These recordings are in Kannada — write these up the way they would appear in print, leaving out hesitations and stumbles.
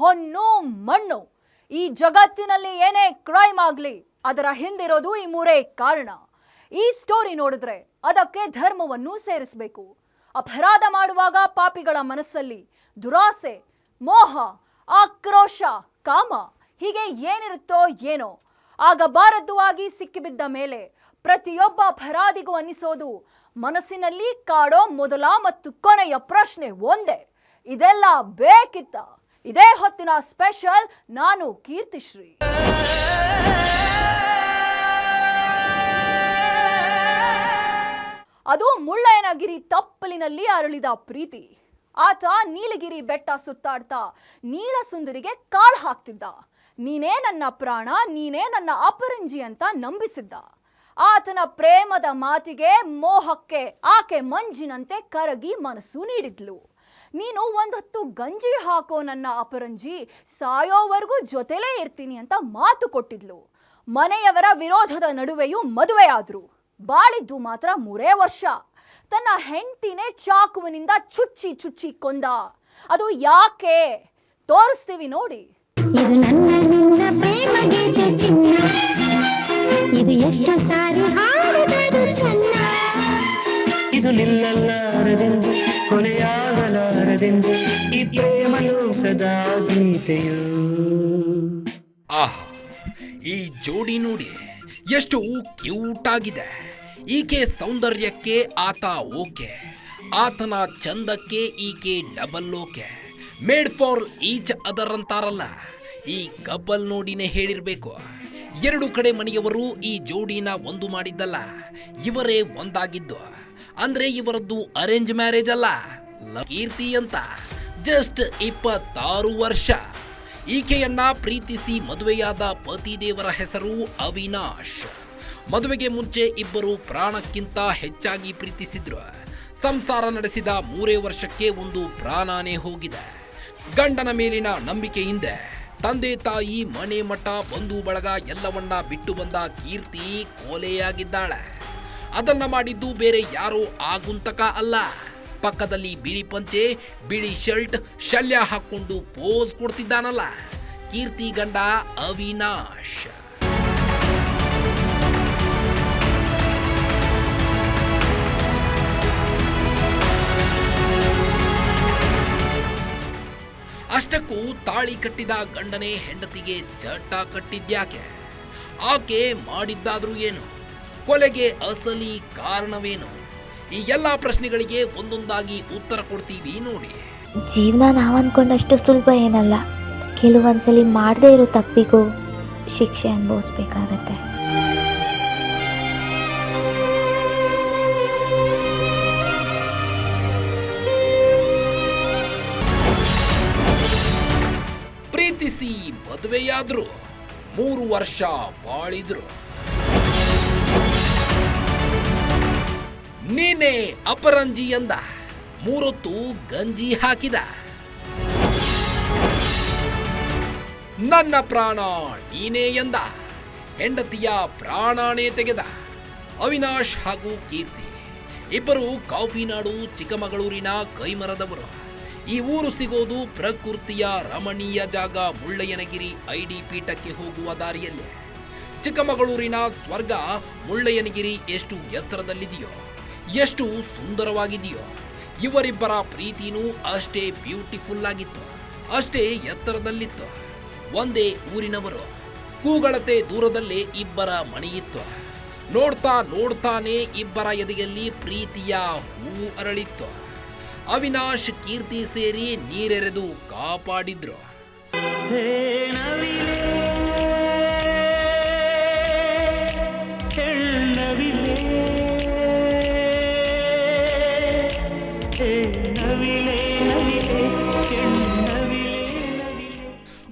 ಹೊನ್ನು ಮಣ್ಣು. ಈ ಜಗತ್ತಿನಲ್ಲಿ ಏನೇ ಕ್ರೈಮ್ ಆಗಲಿ ಅದರ ಹಿಂದಿರೋದು ಈ ಮೂರೇ ಕಾರಣ. ಈ ಸ್ಟೋರಿ ನೋಡಿದ್ರೆ ಅದಕ್ಕೆ ಧರ್ಮವನ್ನು ಸೇರಿಸಬೇಕು. ಅಪರಾಧ ಮಾಡುವಾಗ ಪಾಪಿಗಳ ಮನಸ್ಸಲ್ಲಿ ದುರಾಸೆ, ಮೋಹ, ಆಕ್ರೋಶ, ಕಾಮ ಹೀಗೆ ಏನಿರುತ್ತೋ ಏನೋ ಆಗಬಾರದ್ದು ಆಗಿ ಸಿಕ್ಕಿಬಿದ್ದ ಮೇಲೆ ಪ್ರತಿಯೊಬ್ಬ ಅಪರಾಧಿಗೂ ಅನ್ನಿಸೋದು ಮನಸ್ಸಿನಲ್ಲಿ ಕಾಡೋ ಮೊದಲ ಮತ್ತು ಕೊನೆಯ ಪ್ರಶ್ನೆ ಒಂದೇ, ಇದೆಲ್ಲ ಬೇಕಿತ್ತ? ಇದೇ ಹೊತ್ತಿನ ಸ್ಪೆಷಲ್ ನಾನು ಕೀರ್ತಿಶ್ರೀ. ಅದು ಮುಳ್ಳಯ್ಯನಗಿರಿ ತಪ್ಪಲಿನಲ್ಲಿ ಅರಳಿದ ಪ್ರೀತಿ. ಆತ ನೀಲಗಿರಿ ಬೆಟ್ಟ ಸುತ್ತಾಡ್ತಾ ನೀಲಸುಂದರಿಗೆ ಕಾಳು ಹಾಕ್ತಿದ್ದ. ನೀನೇ ನನ್ನ ಪ್ರಾಣ, ನೀನೇ ನನ್ನ ಅಪರಂಜಿ ಅಂತ ನಂಬಿಸಿದ್ದ. ಆತನ ಪ್ರೇಮದ ಮಾತಿಗೆ, ಮೋಹಕ್ಕೆ ಆಕೆ ಮಂಜಿನಂತೆ ಕರಗಿ ಮನಸ್ಸು ನೀಡಿದ್ಲು. ನೀನು ಒಂದೊತ್ತು ಗಂಜಿ ಹಾಕೋ ನನ್ನ ಅಪರಂಜಿ, ಸಾಯೋವರೆಗೂ ಜೊತೆಲೇ ಇರ್ತೀನಿ ಅಂತ ಮಾತು ಕೊಟ್ಟಿದ್ಲು. ಮನೆಯವರ ವಿರೋಧದ ನಡುವೆಯೂ ಮದುವೆಯಾದ್ರು. ಬಾಳಿದ್ದು ಮಾತ್ರ 3 ವರ್ಷ. ತನ್ನ ಹೆಂಡತಿನೇ ಚಾಕುವಿನಿಂದ ಚುಚ್ಚಿ ಚುಚ್ಚಿ ಕೊಂದ. ಅದು ಯಾಕೆ ತೋರಿಸ್ತೀವಿ ನೋಡಿ. ಇದು ನನ್ನ ನಿನ್ನ ಪ್ರೇಮ ಗೀತೆ ಚಿನ್ನ, ಇದು ಎಷ್ಟು ಸಾರಿ ಹಾಡಿದರು ಚೆನ್ನ, ಇದು ನಿಲ್ಲಲಾರದೆಂದು ಕೊನೆಯಾಗಲಾರದೆಂದು ಈ ಪ್ರೇಮ ಲೋಕದ ಗೀತೆಯು. ಆಹಾ, ಈ ಜೋಡಿ ನೋಡಿ ಎಷ್ಟು ಕ್ಯೂಟ್ ಆಗಿದೆ. ಈಕೆ ಸೌಂದರ್ಯಕ್ಕೆ ಆತ ಓಕೆ, ಆತನ ಚಂದಕ್ಕೆ ಈಕೆ double okay. Made for each other ಅಂತಾರಲ್ಲ, ಈ ಕಪಲ್ ನೋಡಿನೇ ಹೇಳಿರ್ಬೇಕು. 2 ಕಡೆ ಮನೆಯವರು ಈ ಜೋಡಿನ ಒಂದು ಮಾಡಿದ್ದಲ್ಲ, ಇವರೇ ಒಂದಾಗಿದ್ದು. ಅಂದ್ರೆ ಇವರದ್ದು ಅರೇಂಜ್ ಮ್ಯಾರೇಜ್ ಅಲ್ಲ, ಕೀರ್ತಿ ಅಂತ ಜಸ್ಟ್ 26 ವರ್ಷ. ಈಕೆಯನ್ನ ಪ್ರೀತಿಸಿ ಮದುವೆಯಾದ ಪತಿದೇವರ ಹೆಸರು ಅವಿನಾಶ್. ಮದುವೆಗೆ ಮುಂಚೆ ಇಬ್ಬರು ಪ್ರಾಣಕ್ಕಿಂತ ಹೆಚ್ಚಾಗಿ ಪ್ರೀತಿಸಿದ್ರು. ಸಂಸಾರ ನಡೆಸಿದ 3 ವರ್ಷಕ್ಕೆ ಒಂದು ಪ್ರಾಣನೇ ಹೋಗಿದೆ. ಗಂಡನ ಮೇಲಿನ ನಂಬಿಕೆಯಿಂದ ತಂದೆ ತಾಯಿ, ಮನೆ ಮಠ, ಬಂಧು ಬಳಗ ಎಲ್ಲವನ್ನ ಬಿಟ್ಟು ಬಂದ ಕೀರ್ತಿ ಕೊಲೆಯಾಗಿದ್ದಾಳೆ. ಅದನ್ನ ಮಾಡಿದ್ದು ಬೇರೆ ಯಾರೋ ಆಗುಂತಕ ಅಲ್ಲ, ಪಕ್ಕದಲ್ಲಿ ಬಿಳಿ ಪಂಚೆ, ಬಿಳಿ ಶರ್ಟ್, ಶಲ್ಯ ಹಾಕೊಂಡು ಪೋಸ್ ಕೊಡ್ತಿದ್ದಾನಲ್ಲ, ಕೀರ್ತಿ ಗಂಡ ಅವಿನಾಶ್. ಅಷ್ಟಕ್ಕೂ ತಾಳಿ ಕಟ್ಟಿದ ಗಂಡನೇ ಹೆಂಡತಿಗೆ ಚಟ ಕಟ್ಟಿದ್ಯಾಕೆ? ಆಕೆ ಮಾಡಿದ್ದಾದ್ರೂ ಏನು? ಕೊಲೆಗೆ ಅಸಲಿ ಕಾರಣವೇನು? ಈ ಎಲ್ಲ ಪ್ರಶ್ನೆಗಳಿಗೆ ಒಂದೊಂದಾಗಿ ಉತ್ತರ ಕೊಡ್ತೀವಿ ನೋಡಿ. ಜೀವನ ನಾವು ಅಂದ್ಕೊಂಡಷ್ಟು ಸುಲಭ ಏನಲ್ಲ. ಕೆಲವೊಂದ್ಸಲಿ ಮಾಡದೇ ಇರೋ ತಪ್ಪಿಗೂ ಶಿಕ್ಷೆ ಅನುಭವಿಸ್ಬೇಕಾಗತ್ತೆ. ಪ್ರೀತಿಸಿ ಮದುವೆಯಾದ್ರು, 3 ವರ್ಷ ಬಾಳಿದ್ರು. ನೀನೇ ಅಪರಂಜಿ ಎಂದ, 3 ಹೊತ್ತು ಗಂಜಿ ಹಾಕಿದ. ನನ್ನ ಪ್ರಾಣ ನೀನೇ ಎಂದ, ಹೆಂಡತಿಯ ಪ್ರಾಣನೇ ತೆಗೆದ. ಅವಿನಾಶ್ ಹಾಗೂ ಕೀರ್ತಿ ಇಬ್ಬರು ಕಾಫಿನಾಡು ಚಿಕ್ಕಮಗಳೂರಿನ ಕೈಮರದವರು. ಈ ಊರು ಸಿಗೋದು ಪ್ರಕೃತಿಯ ರಮಣೀಯ ಜಾಗ ಮುಳ್ಳಯ್ಯನಗಿರಿ ಐಡಿ ಪೀಠಕ್ಕೆ ಹೋಗುವ ದಾರಿಯಲ್ಲಿ. ಚಿಕ್ಕಮಗಳೂರಿನ ಸ್ವರ್ಗ ಮುಳ್ಳಯ್ಯನಗಿರಿ ಎಷ್ಟು ಎತ್ತರದಲ್ಲಿದೆಯೋ, ಎಷ್ಟು ಸುಂದರವಾಗಿದೆಯೋ, ಇವರಿಬ್ಬರ ಪ್ರೀತಿನೂ ಅಷ್ಟೇ ಬ್ಯೂಟಿಫುಲ್ ಆಗಿತ್ತು, ಅಷ್ಟೇ ಎತ್ತರದಲ್ಲಿತ್ತು. ಒಂದೇ ಊರಿನವರು, ಕೂಗಳತೆ ದೂರದಲ್ಲೇ ಇಬ್ಬರ ಮನೆಯಿತ್ತು. ನೋಡ್ತಾ ನೋಡ್ತಾನೆ ಇಬ್ಬರ ಎದೆಯಲ್ಲಿ ಪ್ರೀತಿಯ ಹೂವು ಅರಳಿತ್ತು. ಅವಿನಾಶ್ ಕೀರ್ತಿ ಸೇರಿ ನೀರೆರೆದು ಕಾಪಾಡಿದ್ರು.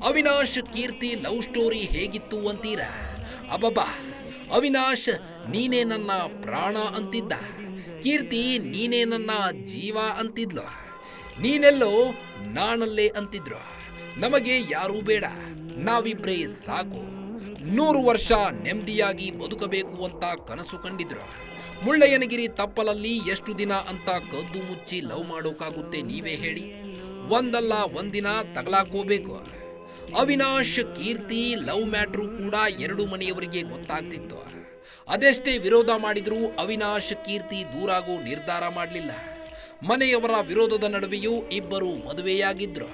ಅವಿನಾಶ್ ಕೀರ್ತಿ ಲವ್ ಸ್ಟೋರಿ ಹೇಗಿತ್ತು ಅಂತೀರಾ? ಅಬ್ಬಬ್ಬಾ, ಅವಿನಾಶ್ ನೀನೇ ನನ್ನ ಪ್ರಾಣ ಅಂತಿದ್ದ, ಕೀರ್ತಿ ನೀನೇ ನನ್ನ ಜೀವ ಅಂತಿದ್ಲು. ನೀನೆಲ್ಲೋ ನಾನಲ್ಲೇ ಅಂತಿದ್ರು. ನಮಗೆ ಯಾರೂ ಬೇಡ, ನಾವಿಬ್ರೇ ಸಾಕು, 100 ವರ್ಷ ನೆಮ್ಮದಿಯಾಗಿ ಬದುಕಬೇಕು ಅಂತ ಕನಸು ಕಂಡಿದ್ರು. ಮುಳ್ಳಯ್ಯನಗಿರಿ ತಪ್ಪಲಲ್ಲಿ ಎಷ್ಟು ದಿನ ಅಂತ ಕದ್ದು ಮುಚ್ಚಿ ಲವ್ ಮಾಡೋಕ್ಕಾಗುತ್ತೆ ನೀವೇ ಹೇಳಿ? ಒಂದಲ್ಲ ಒಂದಿನ ತಗಲಾಕೋಬೇಕು. ಅವಿನಾಶ್ ಕೀರ್ತಿ ಲವ್ ಮ್ಯಾಟ್ರು ಕೂಡ ಎರಡು ಮನೆಯವರಿಗೆ ಗೊತ್ತಾಗ್ತಿತ್ತು. ಅದೆಷ್ಟೇ ವಿರೋಧ ಮಾಡಿದ್ರೂ ಅವಿನಾಶ್ ಕೀರ್ತಿ ದೂರಾಗೋ ನಿರ್ಧಾರ ಮಾಡಲಿಲ್ಲ. ಮನೆಯವರ ವಿರೋಧದ ನಡುವೆಯೂ ಇಬ್ಬರು ಮದುವೆಯಾಗಿದ್ರು.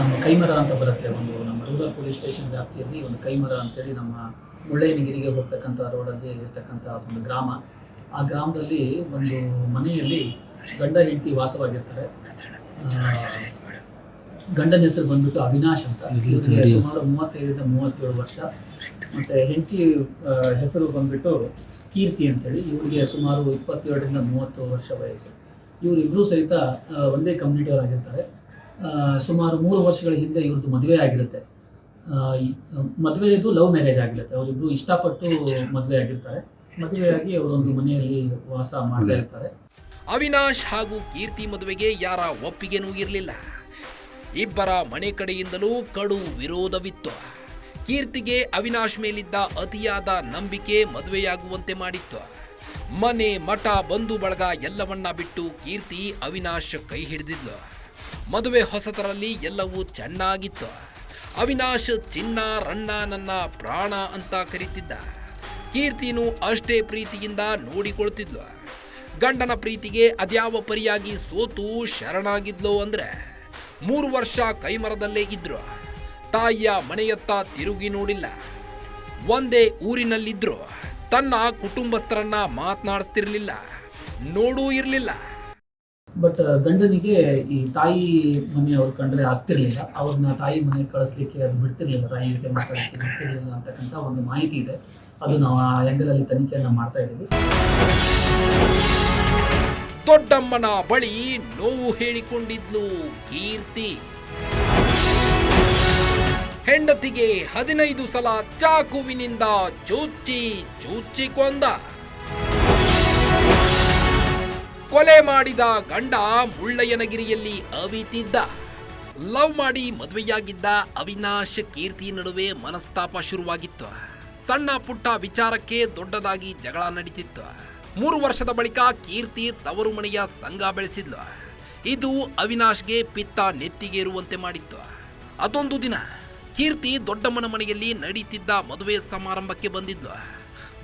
ನಮ್ಮ ಕೈಮರ ಅಂತ ಬರುತ್ತೆ, ಒಂದು ನಮ್ಮ ರೂರಲ್ ಪೊಲೀಸ್ ಸ್ಟೇಷನ್ ವ್ಯಾಪ್ತಿಯಲ್ಲಿ ಒಂದು ಕೈಮರ ಅಂತೇಳಿ ನಮ್ಮ ಮುಳ್ಳಯ್ಯನಗಿರಿಗೆ ಹೋಗ್ತಕ್ಕಂಥ ರೋಡಲ್ಲಿ ಇರ್ತಕ್ಕಂಥ ಒಂದು ಗ್ರಾಮ. ಆ ಗ್ರಾಮದಲ್ಲಿ ಒಂದು ಮನೆಯಲ್ಲಿ ಗಂಡ ಹೆಂಡತಿ ವಾಸವಾಗಿರ್ತಾರೆ. ಗಂಡನ ಹೆಸರು ಬಂದ್ಬಿಟ್ಟು ಅವಿನಾಶ್ ಅಂತ, ಇವರಿಗೆ ಸುಮಾರು 35ರಿಂದ 37 ವರ್ಷ. ಮತ್ತು ಹೆಂಡತಿ ಹೆಸರು ಬಂದ್ಬಿಟ್ಟು ಕೀರ್ತಿ ಅಂತೇಳಿ, ಇವರಿಗೆ ಸುಮಾರು 27ರಿಂದ 30 ವರ್ಷ ವಯಸ್ಸು. ಇವರಿಬ್ಬರೂ ಸಹಿತ ಒಂದೇ ಕಮ್ಯುನಿಟಿಯವರಾಗಿರ್ತಾರೆ. ಸುಮಾರು 3 ವರ್ಷಗಳ ಹಿಂದೆ ಇವ್ರದ್ದು ಮದುವೆ ಆಗಿರುತ್ತೆ. ಮದುವೆದು ಲವ್ ಮ್ಯಾರೇಜ್ ಆಗಿರುತ್ತೆ. ಅವರಿಬ್ಬರು ಇಷ್ಟಪಟ್ಟು ಮದುವೆ ಆಗಿರ್ತಾರೆ. ಮದುವೆಯಾಗಿ ಅವರೊಂದು ಮನೆಯಲ್ಲಿ ವಾಸ ಮಾಡ್ತಾ ಇರ್ತಾರೆ. ಅವಿನಾಶ್ ಹಾಗೂ ಕೀರ್ತಿ ಮದುವೆಗೆ ಯಾರ ಒಪ್ಪಿಗೆನೂ ಇರಲಿಲ್ಲ. ಇಬ್ಬರ ಮನೆ ಕಡೆಯಿಂದಲೂ ಕಡು ವಿರೋಧವಿತ್ತು. ಕೀರ್ತಿಗೆ ಅವಿನಾಶ್ ಮೇಲಿದ್ದ ಅತಿಯಾದ ನಂಬಿಕೆ ಮದುವೆಯಾಗುವಂತೆ ಮಾಡಿತ್ತು. ಮನೆ, ಮಠ, ಬಂಧು ಬಳಗ ಎಲ್ಲವನ್ನ ಬಿಟ್ಟು ಕೀರ್ತಿ ಅವಿನಾಶ್ ಕೈ ಹಿಡಿದಿದ್ಲು. ಮದುವೆ ಹೊಸತರಲ್ಲಿ ಎಲ್ಲವೂ ಚೆನ್ನಾಗಿತ್ತು. ಅವಿನಾಶ್ ಚಿನ್ನ, ರಣ್ಣ, ನನ್ನ ಪ್ರಾಣ ಅಂತ ಕರೀತಿದ್ದ. ಕೀರ್ತಿನೂ ಅಷ್ಟೇ ಪ್ರೀತಿಯಿಂದ ನೋಡಿಕೊಳ್ತಿದ್ಲು. ಗಂಡನ ಪ್ರೀತಿಗೆ ಅದ್ಯಾವ ಪರಿಯಾಗಿ ಸೋತು ಶರಣಾಗಿದ್ಲು ಅಂದ್ರೆ 3 ವರ್ಷ ಕೈಮರದಲ್ಲೇ ಇದ್ರು. ತಾಯಿಯ ಮನೆಯತ್ತ ತಿರುಗಿ ನೋಡಿಲ್ಲ. ಒಂದೇ ಊರಿನಲ್ಲಿದ್ರು. ತನ್ನ ಕುಟುಂಬಸ್ಥರನ್ನ ಮಾತನಾಡಿಸ್ತಿರ್ಲಿಲ್ಲ, ನೋಡೂ ಇರಲಿಲ್ಲ. ಬಟ್ ಗಂಡನಿಗೆ ಈ ತಾಯಿ ಮನೆಯವ್ರು ಕಂಡ್ರೆ ಆಗ್ತಿರ್ಲಿಲ್ಲ. ಅವ್ರನ್ನ ತಾಯಿ ಮನೆಗೆ ಕಳಿಸ್ಲಿಕ್ಕೆ ಅದು ಬಿಡ್ತಿರ್ಲಿಲ್ಲ, ತಾಯಿ ಜೊತೆ ಮಾತಾಡಲಿಕ್ಕೆ ಬಿಡ್ತಿರ್ಲಿಲ್ಲ ಅಂತಕ್ಕಂಥ ಒಂದು ಮಾಹಿತಿ ಇದೆ. ಅದು ನಾವು ಆ ಆ್ಯಂಗಲಲ್ಲಿ ತನಿಖೆಯನ್ನ ಮಾಡ್ತಾ ಇದ್ದೀವಿ. ದೊಡ್ಡಮ್ಮನ ಬಳಿ ನೋವು ಹೇಳಿಕೊಂಡಿದ್ಲು ಕೀರ್ತಿ. ಹೆಂಡತಿಗೆ 15 ಸಲ ಚಾಕುವಿನಿಂದ ಚುಚ್ಚಿ ಕೊಂದ. ಕೊಲೆ ಮಾಡಿದ ಗಂಡ ಮುಳ್ಳಯ್ಯನಗಿರಿಯಲ್ಲಿ ಅವಿತಿದ್ದ. ಲವ್ ಮಾಡಿ ಮದುವೆಯಾಗಿದ್ದ ಅವಿನಾಶ್ ಕೀರ್ತಿ ನಡುವೆ ಮನಸ್ತಾಪ ಶುರುವಾಗಿತ್ತು. ಸಣ್ಣ ಪುಟ್ಟ ವಿಚಾರಕ್ಕೆ ದೊಡ್ಡದಾಗಿ ಜಗಳ ನಡೀತಿತ್ತು. 3 ವರ್ಷದ ಬಳಿಕ ಕೀರ್ತಿ ತವರು ಮನೆಯ ಸಂಘ ಬೆಳೆಸಿದ್ಲು. ಇದು ಅವಿನಾಶ್ಗೆ ಪಿತ್ತ ನೆತ್ತಿಗೇರುವಂತೆ ಮಾಡಿತ್ತು. ಅದೊಂದು ದಿನ ಕೀರ್ತಿ ದೊಡ್ಡಮ್ಮನ ಮನೆಯಲ್ಲಿ ನಡೀತಿದ್ದ ಮದುವೆ ಸಮಾರಂಭಕ್ಕೆ ಬಂದಿದ್ಲು.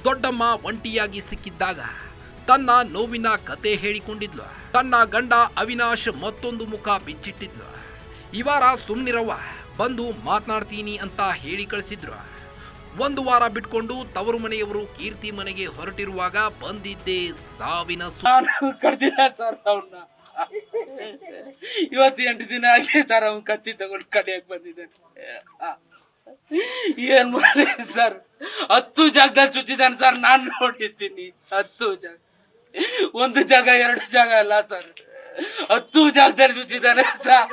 ದೊಡ್ಡಮ್ಮ ಒಂಟಿಯಾಗಿ ಸಿಕ್ಕಿದ್ದಾಗ ತನ್ನ ನೋವಿನ ಕತೆ ಹೇಳಿಕೊಂಡಿದ್ಲು. ತನ್ನ ಗಂಡ ಅವಿನಾಶ್ ಮತ್ತೊಂದು ಮುಖ ಬಿಚ್ಚಿಟ್ಟಿದ್ಲು. ಈ ವಾರ ಸುಮ್ನಿರವ್ವ, ಬಂದು ಮಾತನಾಡ್ತೀನಿ ಅಂತ ಹೇಳಿ ಕಳಿಸಿದ್ರು. 1 ವಾರ ಬಿಟ್ಕೊಂಡು ತವರು ಮನೆಯವರು ಕೀರ್ತಿ ಮನೆಗೆ ಹೊರಟಿರುವಾಗ ಬಂದಿದ್ದೇ ಸಾವಿನ ಕಡ್ದಿಲ್ಲ ಸರ್ ಅವ್ರನ್ನ. ಇವತ್ತು 8 ದಿನ ಆಗಿ ಸರ್ ಅವ್ನ ಕತ್ತಿ ತಗೊಂಡು ಕಡಿಯಕ್ ಬಂದಿದ್ದಾನೆ. ಏನ್ ಮಾಡಿ ಸರ್, 10 ಜಾಗದಲ್ಲಿ ಚುಚ್ಚಿದ್ದಾನೆ ಸರ್. ನಾನ್ ನೋಡಿದ್ದೀನಿ 10 ಜಾಗ, 1 ಜಾಗ 2 ಜಾಗ ಅಲ್ಲ ಸರ್, 10 ಜಾಗದಲ್ಲಿ ಚುಚ್ಚಿದ್ದಾನೆ ಸರ್.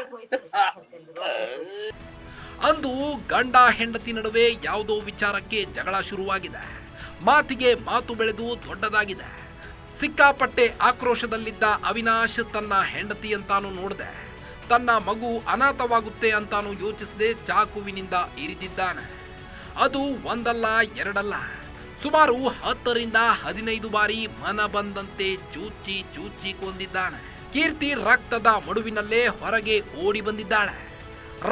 ಅಂದು ಗಂಡ ಹೆಂಡತಿ ನಡುವೆ ಯಾವುದೋ ವಿಚಾರಕ್ಕೆ ಜಗಳ ಶುರುವಾಗಿದೆ. ಮಾತಿಗೆ ಮಾತು ಬೆಳೆದು ದೊಡ್ಡದಾಗಿದೆ. ಸಿಕ್ಕಾಪಟ್ಟೆ ಆಕ್ರೋಶದಲ್ಲಿದ್ದ ಅವಿನಾಶ್ ತನ್ನ ಹೆಂಡತಿ ಅಂತಾನು ನೋಡದೆ, ತನ್ನ ಮಗು ಅನಾಥವಾಗುತ್ತೆ ಅಂತಾನು ಯೋಚಿಸದೆ ಚಾಕುವಿನಿಂದ ಇರಿದಿದ್ದಾನೆ. ಅದು ಒಂದಲ್ಲ ಎರಡಲ್ಲ, ಸುಮಾರು 10ರಿಂದ 15 ಬಾರಿ ಮನ ಬಂದಂತೆ ಚೂಚಿ ಕೊಂದಿದ್ದಾನೆ. ಕೀರ್ತಿ ರಕ್ತದ ಮಡುವಿನಲ್ಲೇ ಹೊರಗೆ ಓಡಿ ಬಂದಿದ್ದಾಳೆ.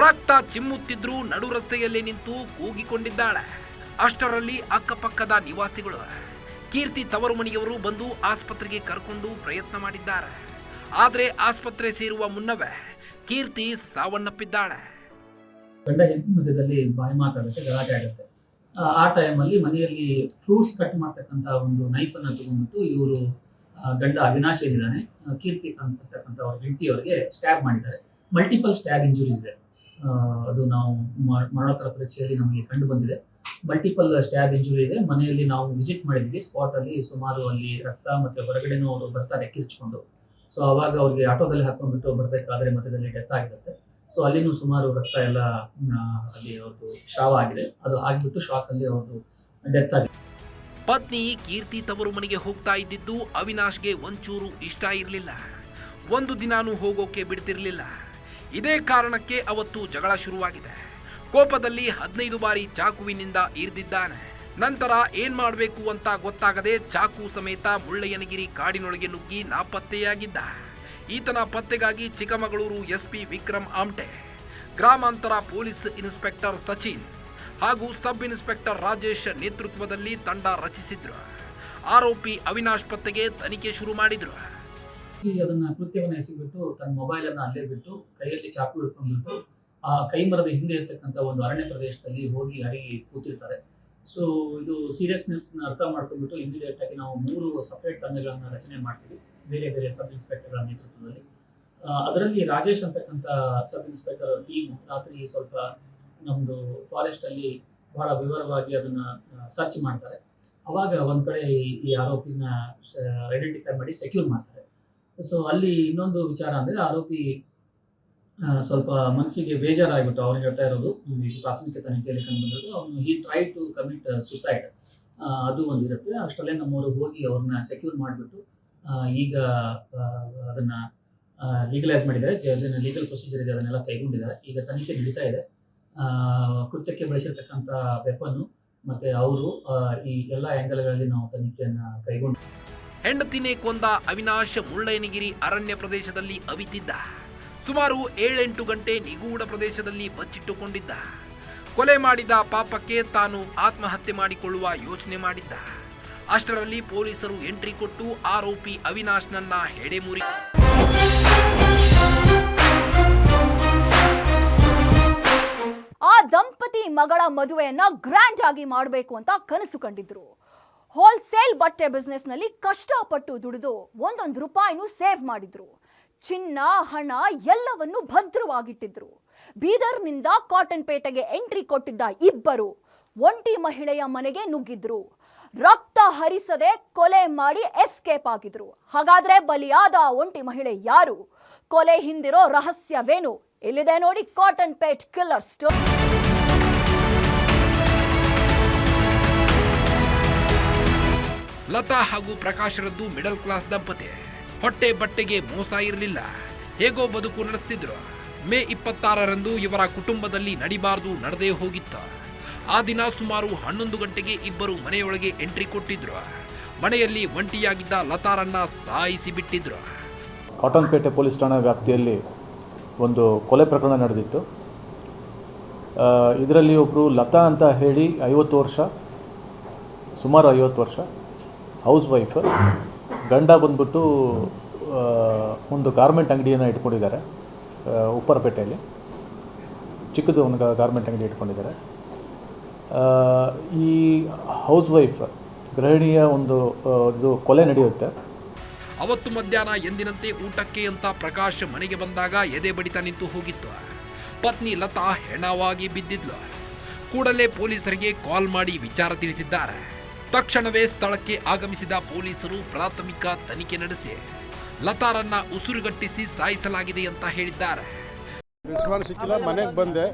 ರಕ್ತ ಚಿಮ್ಮುತ್ತಿದ್ರೂ ನಡು ರಸ್ತೆಯಲ್ಲಿ ನಿಂತು ಕೂಗಿಕೊಂಡಿದ್ದಾಳೆ. ಅಷ್ಟರಲ್ಲಿ ಅಕ್ಕಪಕ್ಕದ ನಿವಾಸಿಗಳು ಕೀರ್ತಿ ತವರು ಮನೆಯವರು ಬಂದು ಆಸ್ಪತ್ರೆಗೆ ಕರ್ಕೊಂಡು ಪ್ರಯತ್ನ ಮಾಡಿದ್ದಾರೆ. ಆದರೆ ಆಸ್ಪತ್ರೆ ಸೇರುವ ಮುನ್ನವೇ ಕೀರ್ತಿ ಸಾವನ್ನಪ್ಪಿದ್ದಾಳೆ. ಗಂಡ ಹೆಂಡತಿ ಮಧ್ಯದಲ್ಲಿ ಬಾಯಿ ಮಾತಾಡುತ್ತೆ, ಗಲಾಟೆ ಆಗುತ್ತೆ. ಆ ಟೈಮಲ್ಲಿ ಮನೆಯಲ್ಲಿ ಫ್ರೂಟ್ಸ್ ಕಟ್ ಮಾಡ್ತಕ್ಕಂಥ ಒಂದು ನೈಫ್ ಅನ್ನ ತಗೊಂಡ್ಬಿಟ್ಟು ಇವರು ಗಂಡ ಅವಿನಾಶ್ ಏನಿದ್ದಾನೆ, ಕೀರ್ತಿ ಅಂತಕ್ಕಂಥ ಅವ್ರ ಹೆಂಡತಿಯವರಿಗೆ ಸ್ಟ್ಯಾಬ್ ಮಾಡಿದ್ದಾರೆ. ಮಲ್ಟಿಪಲ್ ಸ್ಟ್ಯಾಬ್ ಇಂಜುರೀಸ್ ಇದೆ. ಅದು ನಾವು ಮರಣೋತ್ತರ ಪರೀಕ್ಷೆಯಲ್ಲಿ ನಮಗೆ ಕಂಡು ಬಂದಿದೆ. ಮಲ್ಟಿಪಲ್ ಸ್ಟ್ಯಾಬ್ ಇಂಜುರಿ ಇದೆ. ಮನೆಯಲ್ಲಿ ನಾವು ವಿಸಿಟ್ ಮಾಡಿದ್ವಿ. ಸ್ಪಾಟ್ ಅಲ್ಲಿ ಸುಮಾರು ಅಲ್ಲಿ ರಕ್ತ ಮತ್ತೆ ಹೊರಗಡೆನೂ ಅವರು ಬರ್ತಾರೆ ಕಿರ್ಚ್ಕೊಂಡು. ಸೊ ಅವಾಗ ಅವ್ರಿಗೆ ಆಟೋದಲ್ಲಿ ಹಾಕೊಂಡ್ಬಿಟ್ಟು ಬರ್ಬೇಕಾದ್ರೆ ಮಧ್ಯದಲ್ಲಿ ಡೆತ್ ಆಗಿರುತ್ತೆ. ಸೊ ಅಲ್ಲಿನೂ ಸುಮಾರು ರಕ್ತ ಎಲ್ಲ ಅಲ್ಲಿ ಅವ್ರದ್ದು ಶಾವ ಆಗಿದೆ. ಅದು ಆಗ್ಬಿಟ್ಟು ಶಾಕ್ ಅಲ್ಲಿ ಅವ್ರದ್ದು ಡೆತ್ ಆಗಿದೆ. ಪತ್ನಿ ಕೀರ್ತಿ ತವರು ಮನೆಗೆ ಹೋಗ್ತಾ ಇದ್ದಿದ್ದು ಅವಿನಾಶ್ಗೆ ಒಂಚೂರು ಇಷ್ಟ ಇರಲಿಲ್ಲ. 1 ದಿನಾನೂ ಹೋಗೋಕೆ ಬಿಡ್ತಿರ್ಲಿಲ್ಲ. ಇದೇ ಕಾರಣಕ್ಕೆ ಅವತ್ತು ಜಗಳ ಶುರುವಾಗಿದೆ. ಕೋಪದಲ್ಲಿ 15 ಬಾರಿ ಚಾಕುವಿನಿಂದ ಇರಿದಿದ್ದಾನೆ. ನಂತರ ಏನ್ ಮಾಡಬೇಕು ಅಂತ ಗೊತ್ತಾಗದೆ ಚಾಕು ಸಮೇತ ಮುಳ್ಳಯ್ಯನಗಿರಿ ಕಾಡಿನೊಳಗೆ ನುಗ್ಗಿ ನಾಪತ್ತೆಯಾಗಿದ್ದ. ಈತನ ಪತ್ತೆಗಾಗಿ ಚಿಕ್ಕಮಗಳೂರು SP ವಿಕ್ರಮ್ ಆಮ್ಟೆ ಗ್ರಾಮಾಂತರ ಪೊಲೀಸ್ ಇನ್ಸ್ಪೆಕ್ಟರ್ ಸಚಿನ್ ಹಾಗೂ ಸಬ್ ಇನ್ಸ್ಪೆಕ್ಟರ್ ರಾಜೇಶ್ ನೇತೃತ್ವದಲ್ಲಿ ತಂಡ ರಚಿಸಿದ್ರು. ಆರೋಪಿ ಅವಿನಾಶ್ ಪತ್ತೆಗೆ ತನಿಖೆ ಶುರು ಮಾಡಿದ್ರು. ಅದನ್ನ ಕೃತ್ಯವನ್ನು ಎಸಗಿಬಿಟ್ಟು ತನ್ನ ಮೊಬೈಲ್ ಅನ್ನ ಅಲ್ಲೇ ಬಿಟ್ಟು ಕೈಯಲ್ಲಿ ಚಾಕು ಹಿಡ್ಕೊಂಡ್ಬಿಟ್ಟು ಆ ಕೈ ಮರದ ಹಿಂದೆ ಇರ್ತಕ್ಕಂಥ ಒಂದು ಅರಣ್ಯ ಪ್ರದೇಶದಲ್ಲಿ ಹೋಗಿ ಅಡಗಿ ಕೂತಿರ್ತಾರೆ. ಸೊ ಇದು ಸೀರಿಯಸ್ನೆಸ್ ಅರ್ಥ ಮಾಡ್ಕೊಂಡ್ಬಿಟ್ಟು ಇಮಿಡಿಯೇಟ್ ಆಗಿ ನಾವು 3 ಸಪರೇಟ್ ತಂಡಗಳನ್ನ ರಚನೆ ಮಾಡ್ತೀವಿ, ಬೇರೆ ಬೇರೆ ಸಬ್ ಇನ್ಸ್ಪೆಕ್ಟರ್ಗಳ ನೇತೃತ್ವದಲ್ಲಿ. ಅದರಲ್ಲಿ ರಾಜೇಶ್ ಅಂತಕ್ಕಂಥ ಸಬ್ ಇನ್ಸ್ಪೆಕ್ಟರ್ ಟೀಮ್ ರಾತ್ರಿ ಸ್ವಲ್ಪ ನಮ್ಮದು ಫಾರೆಸ್ಟ್ ಅಲ್ಲಿ ಬಹಳ ವಿವರವಾಗಿ ಅದನ್ನ ಸರ್ಚ್ ಮಾಡ್ತಾರೆ. ಅವಾಗ ಒಂದ್ ಕಡೆ ಈ ಆರೋಪಿನ ಐಡೆಂಟಿಫೈ ಮಾಡಿ ಸೆಕ್ಯೂರ್ ಮಾಡ್ತಾರೆ. ಸೊ ಅಲ್ಲಿ ಇನ್ನೊಂದು ವಿಚಾರ ಅಂದ್ರೆ ಆರೋಪಿ ಸ್ವಲ್ಪ ಮನಸ್ಸಿಗೆ ಬೇಜಾರಾಗ್ಬಿಟ್ಟು ಅವ್ರು ಹೇಳ್ತಾ ಇರೋದು ಪ್ರಾಥಮಿಕ ತನಿಖೆಯಲ್ಲಿ ಕಂಡು ಬಂದಿರೋದು, ಅವನು he try to commit suicide, ಅದು ಒಂದು ಇರುತ್ತೆ. ಅಷ್ಟರಲ್ಲೇ ನಮ್ಮವರು ಹೋಗಿ ಅವ್ರನ್ನ ಸೆಕ್ಯೂರ್ ಮಾಡಿಬಿಟ್ಟು ಈಗ ಅದನ್ನ ಲೀಗಲೈಸ್ ಮಾಡಿದ್ದಾರೆ, ಲೀಗಲ್ ಪ್ರೊಸೀಜರ್ ಇದೆ, ಅದನ್ನೆಲ್ಲ ಕೈಗೊಂಡಿದ್ದಾರೆ. ಈಗ ತನಿಖೆ ನಡೀತಾ ಇದೆ. ಕೃತ್ಯಕ್ಕೆ ಬಳಸಿರ್ತಕ್ಕಂಥ ವೆಪನ್ನು ಮತ್ತೆ ಅವರು ಈ ಎಲ್ಲ ಆಂಗಲ್ಗಳಲ್ಲಿ ನಾವು ತನಿಖೆಯನ್ನ ಕೈಗೊಂಡು. ಹೆಂಡತಿನೇ ಕೊಂದ ಅವಿನಾಶ್ ಮುಳ್ಳಯ್ಯನಗಿರಿ ಅರಣ್ಯ ಪ್ರದೇಶದಲ್ಲಿ ಅವಿತಿದ್ದ. ಸುಮಾರು 7-8 ಗಂಟೆ ನಿಗೂಢ ಪ್ರದೇಶದಲ್ಲಿ ಬಚ್ಚಿಟ್ಟುಕೊಂಡಿದ್ದ. ಕೊಲೆ ಮಾಡಿದ ಪಾಪಕ್ಕೆ ತಾನು ಆತ್ಮಹತ್ಯೆ ಮಾಡಿಕೊಳ್ಳುವ ಯೋಚನೆ ಮಾಡಿದ್ದ. ಅಷ್ಟರಲ್ಲಿ ಪೊಲೀಸರು ಎಂಟ್ರಿ ಕೊಟ್ಟು ಆರೋಪಿ ಅವಿನಾಶ್ನನ್ನ ಹೆಡೆಮುರಿ. ಆ ದಂಪತಿ ಮಗಳ ಮದುವೆಯನ್ನ ಗ್ರ್ಯಾಂಡ್ ಆಗಿ ಮಾಡಬೇಕು ಅಂತ ಕನಸು ಕಂಡಿದ್ರು. ಹೋಲ್ಸೇಲ್ ಬಟ್ಟೆ ಬಿಸ್ನೆಸ್ ನಲ್ಲಿ ಕಷ್ಟಪಟ್ಟು ದುಡಿದು ಒಂದೊಂದು ರೂಪಾಯಿನೂ ಸೇವ್ ಮಾಡಿದ್ರು. ಚಿನ್ನ ಹಣ ಎಲ್ಲವನ್ನು ಭದ್ರವಾಗಿಟ್ಟಿದ್ರು. ಬೀದರ್ನಿಂದ ಕಾಟನ್ ಪೇಟೆಗೆ ಎಂಟ್ರಿ ಕೊಟ್ಟಿದ್ದ ಇಬ್ಬರು ಒಂಟಿ ಮಹಿಳೆಯ ಮನೆಗೆ ನುಗ್ಗಿದ್ರು. ರಕ್ತ ಹರಿಸದೆ ಕೊಲೆ ಮಾಡಿ ಎಸ್ಕೇಪ್ ಆಗಿದ್ರು. ಹಾಗಾದ್ರೆ ಬಲಿಯಾದ ಒಂಟಿ ಮಹಿಳೆ ಯಾರು? ಕೊಲೆ ಹಿಂದಿರೋ ರಹಸ್ಯವೇನು? ಇಲ್ಲಿದೆ ನೋಡಿ Cottonpet killer story. Lata ಹಾಗೂ ಪ್ರಕಾಶರದ್ದು ಮಿಡಲ್ ಕ್ಲಾಸ್ ದಂಪತಿ. ಹೊಟ್ಟೆ ಬಟ್ಟೆಗೆ ಮೋಸ ಇರಲಿಲ್ಲ, ಹೇಗೋ ಬದುಕು ನಡೆಸ್ತಿದ್ರು. ಮೇ 26ರಂದು ಇವರ ಕುಟುಂಬದಲ್ಲಿ ನಡಿಬಾರ್ದು ನಡೆದೇ ಹೋಗಿತ್ತು. ಆ ದಿನ ಸುಮಾರು 11 ಗಂಟೆಗೆ ಇಬ್ಬರು ಮನೆಯೊಳಗೆ ಎಂಟ್ರಿ ಕೊಟ್ಟಿದ್ರು. ಮನೆಯಲ್ಲಿ ಒಂಟಿಯಾಗಿದ್ದ ಲತಾರನ್ನ ಸಾಯಿಸಿ ಬಿಟ್ಟಿದ್ರು. ಕಾಟನ್ ಪೇಟೆ ಪೊಲೀಸ್ ಠಾಣಾ ವ್ಯಾಪ್ತಿಯಲ್ಲಿ ಒಂದು ಕೊಲೆ ಪ್ರಕರಣ ನಡೆದಿತ್ತು. ಇದರಲ್ಲಿ ಒಬ್ಬರು ಲತಾ ಅಂತ ಹೇಳಿ 50 ವರ್ಷ, ಸುಮಾರು 50 ವರ್ಷ, ಹೌಸ್ ವೈಫ್. ಗಂಡ ಬಂದ್ಬಿಟ್ಟು ಒಂದು ಗಾರ್ಮೆಂಟ್ ಅಂಗಡಿಯನ್ನು ಇಟ್ಕೊಂಡಿದ್ದಾರೆ ಉಪ್ಪರಪೇಟೆಯಲ್ಲಿ, ಚಿಕ್ಕದು ಒಂದು ಗಾರ್ಮೆಂಟ್ ಅಂಗಡಿ ಇಟ್ಕೊಂಡಿದ್ದಾರೆ. ಈ ಹೌಸ್ ವೈಫ್ ಗೃಹಿಣಿಯ ಒಂದು ಇದು ಕೊಲೆ ನಡೆಯುತ್ತೆ. ಅವತ್ತು ಮಧ್ಯಾಹ್ನ ಎಂದಿನಂತೆ ಊಟಕ್ಕೆ ಅಂತ ಪ್ರಕಾಶ್ ಮನೆಗೆ ಬಂದಾಗ ಎದೆ ಬಡಿತ ನಿಂತು ಹೋಗಿತ್ತು. ಪತ್ನಿ ಲತಾ ಹೆಣವಾಗಿ ಬಿದ್ದಿದ್ಲು. ಕೂಡಲೇ ಪೊಲೀಸರಿಗೆ ಕಾಲ್ ಮಾಡಿ ವಿಚಾರ ತಿಳಿಸಿದ್ದಾರೆ. ತಕ್ಷಣವೇ ಸ್ಥಳಕ್ಕೆ ಆಗಮಿಸಿದ ಪೊಲೀಸರು ಪ್ರಾಥಮಿಕ ತನಿಖೆ ನಡೆಸಿ ಲತಾರನ್ನ ಉಸಿರುಗಟ್ಟಿಸಿ ಸಾಯಿಸಲಾಗಿದೆ ಅಂತ ಹೇಳಿದ್ದಾರೆ. ರೆಸ್ಪಾನ್ಸ್ ಸಿಕ್ಕಿಲ್ಲ. ಮನೆಗೆ ಬಂದೆ,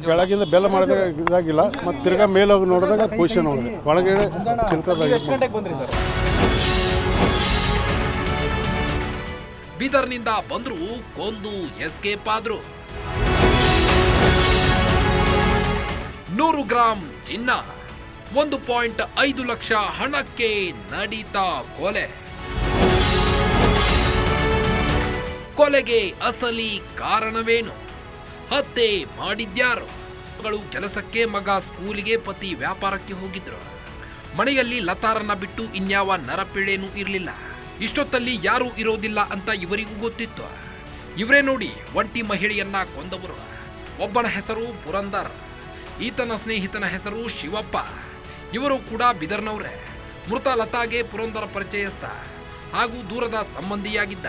ಬೆಳಗಿಂದ ಬೆಲ್ಲ ಮಾಡಿದಾಗ ಇದಾಗಿಲ್ಲ. ಮತ್ತು ತಿರ್ಗಾ ಮೇಲೆ ಹೋಗಿ ನೋಡಿದಾಗ ಪೊಸಿಷನ್ ಹೋಗಿದೆ, ಒಳಗಡೆ ಚಿಲ್ಕದಾಗಿ. ಬೀದರ್ನಿಂದ ಬಂದ್ರು, ಕೊಂದು ಎಸ್ಕೇಪ್ ಆದ್ರು. 100 ಗ್ರಾಂ ಚಿನ್ನ, 1.5 ಲಕ್ಷ ಹಣಕ್ಕೆ ನಡೀತಾ ಕೊಲೆ. ಕೊಲೆಗೆ ಅಸಲಿ ಕಾರಣವೇನು? ಹತ್ಯೆ ಮಾಡಿದ್ಯಾರು? ಮಗಳು ಕೆಲಸಕ್ಕೆ, ಮಗ ಸ್ಕೂಲಿಗೆ, ಪತಿ ವ್ಯಾಪಾರಕ್ಕೆ ಹೋಗಿದ್ರು. ಮನೆಯಲ್ಲಿ ಲತಾರನ್ನ ಬಿಟ್ಟು ಇನ್ಯಾವ ನರಪಿಳೇನೂ ಇರಲಿಲ್ಲ. ಇಷ್ಟೊತ್ತಲ್ಲಿ ಯಾರೂ ಇರೋದಿಲ್ಲ ಅಂತ ಇವರಿಗೂ ಗೊತ್ತಿತ್ತು. ಇವರೇ ನೋಡಿ ಒಂಟಿ ಮಹಿಳೆಯನ್ನ ಕೊಂದವರು. ಒಬ್ಬನ ಹೆಸರು ಪುರಂದರ್, ಈತನ ಸ್ನೇಹಿತನ ಹೆಸರು ಶಿವಪ್ಪ. ಇವರು ಕೂಡ ಬಿದರ್ನವರೇ. ಮೃತ ಲತಾಗೆ ಪುರಂದರ ಪರಿಚಯಸ್ಥ ಹಾಗೂ ದೂರದ ಸಂಬಂಧಿಯಾಗಿದ್ದ.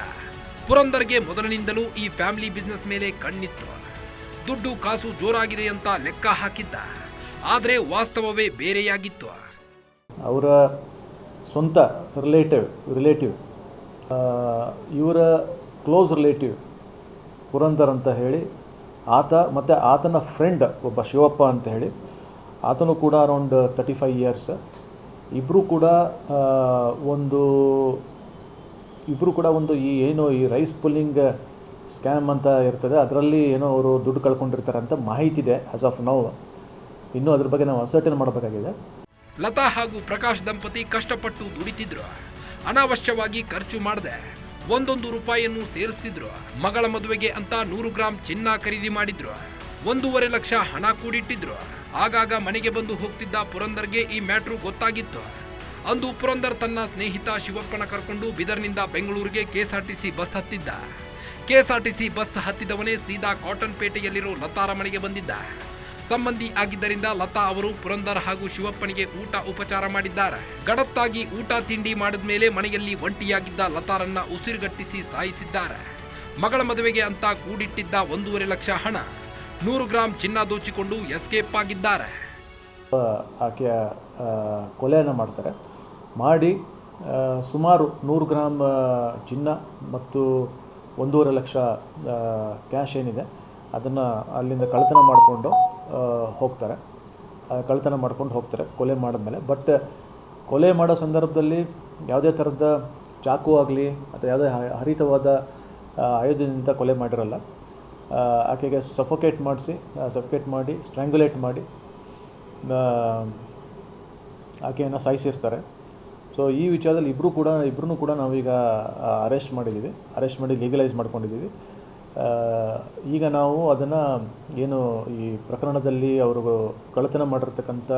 ಪುರಂದರ್ಗೆ ಮೊದಲಿನಿಂದಲೂ ಈ ಫ್ಯಾಮಿಲಿ ಬಿಸ್ನೆಸ್ ಮೇಲೆ ಕಣ್ಣಿತ್ತು. ದುಡ್ಡು ಕಾಸು ಜೋರಾಗಿದೆ ಅಂತ ಲೆಕ್ಕ ಹಾಕಿದ್ದ. ಆದರೆ ವಾಸ್ತವವೇ ಬೇರೆಯಾಗಿತ್ತು. ಅವರ ಸ್ವಂತ ರಿಲೇಟಿವ್ ಇವರ ಕ್ಲೋಸ್ ರಿಲೇಟಿವ್ ಪುರಂದರ್ ಅಂತ ಹೇಳಿ ಆತ ಮತ್ತು ಆತನ ಫ್ರೆಂಡ್ ಒಬ್ಬ ಶಿವಪ್ಪ ಅಂತ ಹೇಳಿ, ಆತನು ಕೂಡ ಅರೌಂಡ್ 35 ಇಯರ್ಸ್. ಇಬ್ಬರು ಕೂಡ ಒಂದು ಈ ಏನು ಈ ರೈಸ್ ಪುಲ್ಲಿಂಗ್ ಸ್ಕ್ಯಾಮ್ ಅಂತ ಇರ್ತದೆ, ಅದರಲ್ಲಿ ಏನೋ ಅವರು ದುಡ್ಡು ಕಳ್ಕೊಂಡಿರ್ತಾರೆ ಅಂತ ಮಾಹಿತಿ ಇದೆ. ಆಸ್ ಆಫ್ ನೌ ಇನ್ನೂ ಅದ್ರ ಬಗ್ಗೆ ನಾವು ಅಸರ್ಟೈನ್ ಮಾಡಬೇಕಾಗಿದೆ. ಲತಾ ಹಾಗೂ ಪ್ರಕಾಶ್ ದಂಪತಿ ಕಷ್ಟಪಟ್ಟು ದುಡಿತಿದ್ರು. ಅನಾವಶ್ಯವಾಗಿ ಖರ್ಚು ಮಾಡದೆ 1 ರೂಪಾಯಿಯನ್ನು ಸೇರಿಸ್ತಿದ್ರು. ಮಗಳ ಮದುವೆಗೆ ಅಂತ 100 ಗ್ರಾಂ ಚಿನ್ನ ಖರೀದಿ ಮಾಡಿದ್ರು. 1.5 ಲಕ್ಷ ಹಣ ಕೂಡಿಟ್ಟಿದ್ರು. ಆಗಾಗ ಮನೆಗೆ ಬಂದು ಹೋಗ್ತಿದ್ದ ಪುರಂದರ್ಗೆ ಈ ಮ್ಯಾಟ್ರು ಗೊತ್ತಾಗಿತ್ತು. ಅಂದು ಪುರಂದರ್ ತನ್ನ ಸ್ನೇಹಿತ ಶಿವಪ್ಪನ ಕರ್ಕೊಂಡು ಬೀದರ್ನಿಂದ ಬೆಂಗಳೂರಿಗೆ ಕೆಎಸ್ಆರ್ಟಿಸಿ ಬಸ್ ಹತ್ತಿದ್ದ. ಕೆಎಸ್ಆರ್ಟಿಸಿ ಬಸ್ ಹತ್ತಿದವನೇ ಸೀದಾ ಕಾಟನ್ ಪೇಟೆಯಲ್ಲಿರೋ ಲತಾರ ಮನೆಗೆ ಬಂದಿದ್ದ. ಸಂಬಂಧಿ ಆಗಿದ್ದರಿಂದ ಲತಾ ಅವರು ಪುರಂದರ್ ಹಾಗೂ ಶಿವಪ್ಪನಿಗೆ ಊಟ ಉಪಚಾರ ಮಾಡಿದ್ದಾರೆ. ಗಡತ್ತಾಗಿ ಊಟ ತಿಂಡಿ ಮಾಡಿದ ಮೇಲೆ ಮನೆಯಲ್ಲಿ ಒಂಟಿಯಾಗಿದ್ದ ಲತಾರನ್ನ ಉಸಿರುಗಟ್ಟಿಸಿ ಸಾಯಿಸಿದ್ದಾರೆ. ಮಗಳ ಮದುವೆಗೆ ಅಂತ ಕೂಡಿಟ್ಟಿದ್ದ 1.5 ಲಕ್ಷ ಹಣ, 100 ಗ್ರಾಂ ಚಿನ್ನ ದೋಚಿಕೊಂಡು ಎಸ್ಕೇಪ್ ಆಗಿದ್ದಾರೆ. ಆಕೆಯ ಕೊಲೆಯನ್ನು ಮಾಡ್ತಾರೆ. ಮಾಡಿ ಸುಮಾರು 100 ಗ್ರಾಮ್ ಚಿನ್ನ ಮತ್ತು 1.5 ಲಕ್ಷ ಕ್ಯಾಶ್ ಏನಿದೆ ಅದನ್ನು ಅಲ್ಲಿಂದ ಕಳ್ಳತನ ಮಾಡಿಕೊಂಡು ಹೋಗ್ತಾರೆ ಕೊಲೆ ಮಾಡಿದ್ಮೇಲೆ. ಬಟ್ ಕೊಲೆ ಮಾಡೋ ಸಂದರ್ಭದಲ್ಲಿ ಯಾವುದೇ ಥರದ ಚಾಕು ಆಗಲಿ ಅಥವಾ ಯಾವುದೇ ಹರಿತವಾದ ಆಯುಧದಿಂದ ಕೊಲೆ ಮಾಡಿರಲ್ಲ. ಆಕೆಗೆ ಸಫೋಕೇಟ್ ಮಾಡಿ ಸ್ಟ್ರ್ಯಾಂಗ್ಯುಲೇಟ್ ಮಾಡಿ ಆಕೆಯನ್ನು ಸಾಯಿಸಿರ್ತಾರೆ. ಸೊ ಈ ವಿಚಾರದಲ್ಲಿ ಇಬ್ಬರೂ ಕೂಡ ನಾವೀಗ ಅರೆಸ್ಟ್ ಮಾಡಿ ಲೀಗಲೈಸ್ ಮಾಡ್ಕೊಂಡಿದ್ದೀವಿ. ಈಗ ನಾವು ಅದನ್ನು ಏನು ಈ ಪ್ರಕರಣದಲ್ಲಿ ಅವರು ಕಳ್ಳತನ ಮಾಡಿರ್ತಕ್ಕಂಥ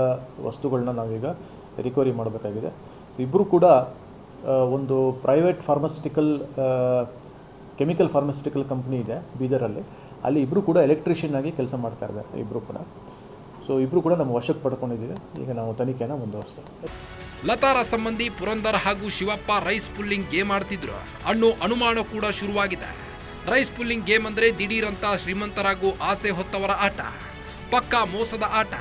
ವಸ್ತುಗಳನ್ನ ನಾವೀಗ ರಿಕವರಿ ಮಾಡಬೇಕಾಗಿದೆ. ಇಬ್ಬರು ಕೂಡ ಒಂದು ಪ್ರೈವೇಟ್ ಕೆಮಿಕಲ್ ಫಾರ್ಮಸ್ಯೂಟಿಕಲ್ ಕಂಪ್ನಿ ಇದೆ ಬೀದರಲ್ಲಿ. ಅಲ್ಲಿ ಇಬ್ಬರು ಕೂಡ ಎಲೆಕ್ಟ್ರಿಷಿಯನ್ ಆಗಿ ಕೆಲಸ ಮಾಡ್ತಾ ಇದ್ದಾರೆ ಇಬ್ಬರು ಕೂಡ. ಸೊ ಇಬ್ಬರು ಕೂಡ ನಮ್ಮ ವಶಕ್ಕೆ ಪಡ್ಕೊಂಡಿದ್ದೀವಿ. ಈಗ ನಾವು ತನಿಖೆಯನ್ನು ಮುಂದುವರಿಸ್ತಾರೆ. ಲತಾರ ಸಂಬಂಧಿ ಪುರಂದರ್ ಹಾಗೂ ಶಿವಪ್ಪ ರೈಸ್ ಪುಲ್ಲಿಂಗ್ ಗೇಮ್ ಆಡ್ತಿದ್ರು ಅನ್ನೋ ಅನುಮಾನ ಕೂಡ ಶುರುವಾಗಿದೆ. ರೈಸ್ ಪುಲ್ಲಿಂಗ್ ಗೇಮ್ ಅಂದ್ರೆ ದಿಢೀರಂತ ಶ್ರೀಮಂತರಾಗೂ ಆಸೆ ಹೊತ್ತವರ ಆಟ, ಪಕ್ಕಾ ಮೋಸದ ಆಟ.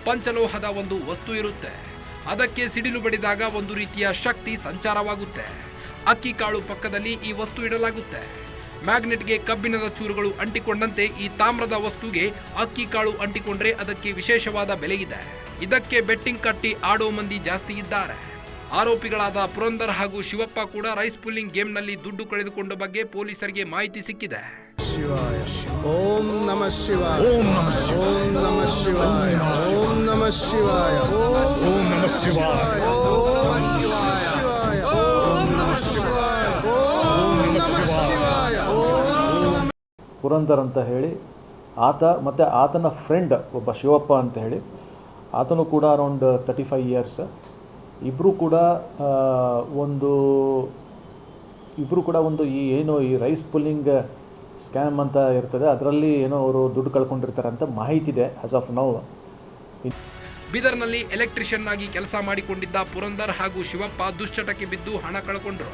ಪಂಚಲೋಹದ ಒಂದು ವಸ್ತು ಇರುತ್ತೆ, ಅದಕ್ಕೆ ಸಿಡಿಲು ಬಡಿದಾಗ ಒಂದು ರೀತಿಯ ಶಕ್ತಿ ಸಂಚಾರವಾಗುತ್ತೆ. ಅಕ್ಕಿ ಕಾಳು ಪಕ್ಕದಲ್ಲಿ ಈ ವಸ್ತು ಇಡಲಾಗುತ್ತೆ. ಮ್ಯಾಗ್ನೆಟ್ಗೆ ಕಬ್ಬಿಣದ ಚೂರುಗಳು ಅಂಟಿಕೊಂಡಂತೆ ಈ ತಾಮ್ರದ ವಸ್ತುಗೆ ಅಕ್ಕಿ ಕಾಳು ಅಂಟಿಕೊಂಡ್ರೆ ಅದಕ್ಕೆ ವಿಶೇಷವಾದ ಬೆಲೆ ಇದೆ. ಇದಕ್ಕೆ ಬೆಟ್ಟಿಂಗ್ ಕಟ್ಟಿ ಆಡೋ ಮಂದಿ ಜಾಸ್ತಿ ಇದ್ದಾರೆ. ಆರೋಪಿಗಳಾದ ಪುರಂದರ್ ಹಾಗೂ ಶಿವಪ್ಪ ಕೂಡ ರೈಸ್ ಪುಲ್ಲಿಂಗ್ ಗೇಮ್ನಲ್ಲಿ ದುಡ್ಡು ಕಳೆದುಕೊಂಡ ಬಗ್ಗೆ ಪೊಲೀಸರಿಗೆ ಮಾಹಿತಿ ಸಿಕ್ಕಿದೆ. ಓಂ ನಮಃ ಶಿವಾಯ, ಓಂ ನಮಃ ಶಿವಾಯ, ಓಂ ನಮಃ ಶಿವಾಯ, ಓಂ ನಮಃ ಶಿವಾಯ, ಓಂ ನಮಃ ಶಿವಾಯ, ಓಂ ನಮಃ ಶಿವಾಯ. ಪುರಂದರ್ ಅಂತ ಹೇಳಿ ಆತ ಮತ್ತು ಆತನ ಫ್ರೆಂಡ್ ಒಬ್ಬ ಶಿವಪ್ಪ ಅಂತ ಹೇಳಿ, ಆತನು ಕೂಡ ಅರೌಂಡ್ 35 ಇಯರ್ಸ್. ಇಬ್ಬರು ಕೂಡ ಒಂದು ಈ ರೈಸ್ ಪುಲ್ಲಿಂಗ್ ಸ್ಕ್ಯಾಮ್ ಅಂತ ಇರ್ತದೆ, ಅದರಲ್ಲಿ ಅವರು ದುಡ್ಡು ಕಳ್ಕೊಂಡಿರ್ತಾರೆ ಅಂತ ಮಾಹಿತಿ ಇದೆ ಆಸ್ ಆಫ್ ನೌ. ಬೀದರ್ನಲ್ಲಿ ಎಲೆಕ್ಟ್ರಿಷಿಯನ್ ಆಗಿ ಕೆಲಸ ಮಾಡಿಕೊಂಡಿದ್ದ ಪುರಂದರ್ ಹಾಗೂ ಶಿವಪ್ಪ ದುಶ್ಚಟಕ್ಕೆ ಬಿದ್ದು ಹಣ ಕಳ್ಕೊಂಡ್ರು.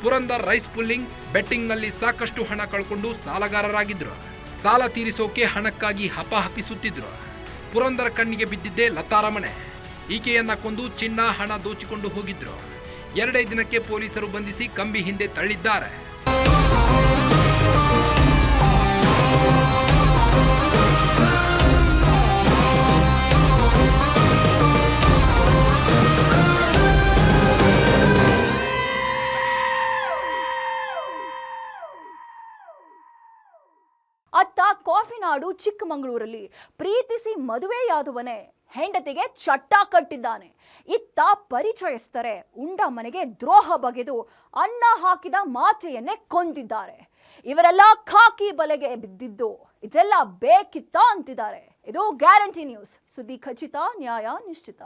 ಪುರಂದರ್ ರೈಸ್ ಪುಲ್ಲಿಂಗ್ ಬೆಟ್ಟಿಂಗ್ನಲ್ಲಿ ಸಾಕಷ್ಟು ಹಣ ಕಳ್ಕೊಂಡು ಸಾಲಗಾರರಾಗಿದ್ರು. ಸಾಲ ತೀರಿಸೋಕೆ ಹಣಕ್ಕಾಗಿ ಹಪಾಹಪಿಸುತ್ತಿದ್ರು. ಪುರಂದರ್ ಕಣ್ಣಿಗೆ ಬಿದ್ದಿದ್ದೇ ಲತಾರ ಮನೆ. ಈಕೆಯನ್ನ ಕೊಂದು ಚಿನ್ನ ಹಣ ದೋಚಿಕೊಂಡು ಹೋಗಿದ್ರು. 2 ದಿನಕ್ಕೆ ಪೊಲೀಸರು ಬಂಧಿಸಿ ಕಂಬಿ ಹಿಂದೆ ತಳ್ಳಿದ್ದಾರೆ. ಅತ್ತ ಕಾಫಿನಾಡು ಚಿಕ್ಕಮಗಳೂರಲ್ಲಿ ಪ್ರೀತಿಸಿ ಮದುವೆಯಾದವನೇ ಹೆಂಡತಿಗೆ ಚಟ್ಟ ಕಟ್ಟಿದ್ದಾನೆ. ಇತ್ತ ಪರಿಚಯಸ್ಥರೆ ಉಂಡ ಮನೆಗೆ ದ್ರೋಹ ಬಗೆದು ಅನ್ನ ಹಾಕಿದ ಮಾತೆಯನ್ನೇ ಕೊಂದಿದ್ದಾರೆ. ಇವರೆಲ್ಲ ಖಾಕಿ ಬಲೆಗೆ ಬಿದ್ದಿದ್ದು ಇದೆಲ್ಲ ಬೇಕಿತ್ತ ಅಂತಿದ್ದಾರೆ. ಇದು ಗ್ಯಾರಂಟಿ ನ್ಯೂಸ್, ಸುದ್ದಿ ಖಚಿತ, ನ್ಯಾಯ ನಿಶ್ಚಿತ.